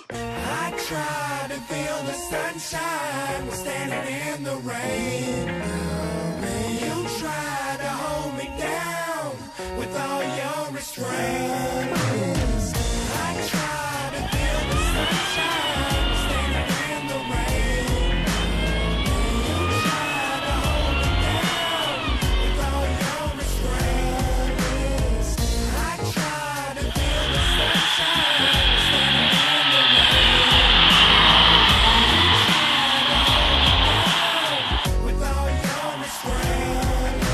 I try to feel the sunshine standing in the rain. You try to hold me down with all your restraints. I try to feel the sunshine standing in the rain. You try to hold me down with all your restraints. I try to feel the sunshine standing in the rain. With all your restraints.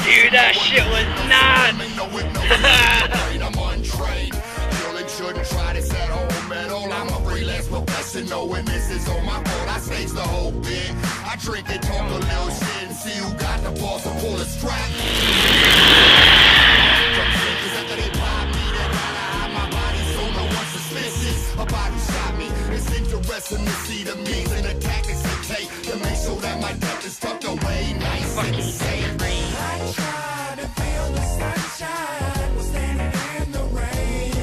Dude, that shit was nuts! I'm untrained. Feeling shouldn't try this at home at all. I'm a freelance professional, and this is on my fault. I stage the whole bit. I drink and talk a little shit and see who got the balls to pull the strap. Cause after they pop me, they gotta hide my body so no one's suspicious about who shot me. It's interesting to see the means and the tactics they take to make sure that my death is tucked away nice and safe. I try to feel the sunshine standing in the rain.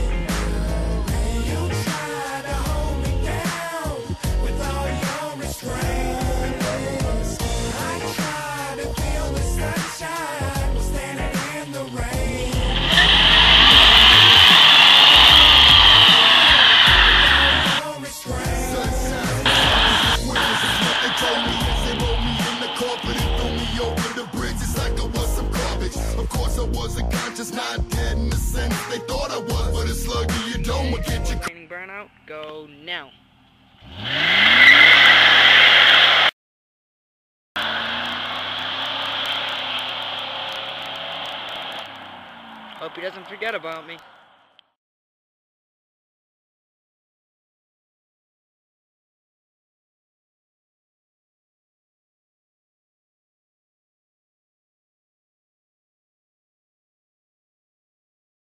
You try to hold me down with all your restraints. I try to feel the sunshine standing in the rain. With all your restraints. They told me as they rolled me in the carpet and threw me over the bridge. It's like I was some garbage. Of course I wasn't conscious, not dead in the sense they thought I was, but a slug in your dome will get you. Training burnout, go now. Hope he doesn't forget about me.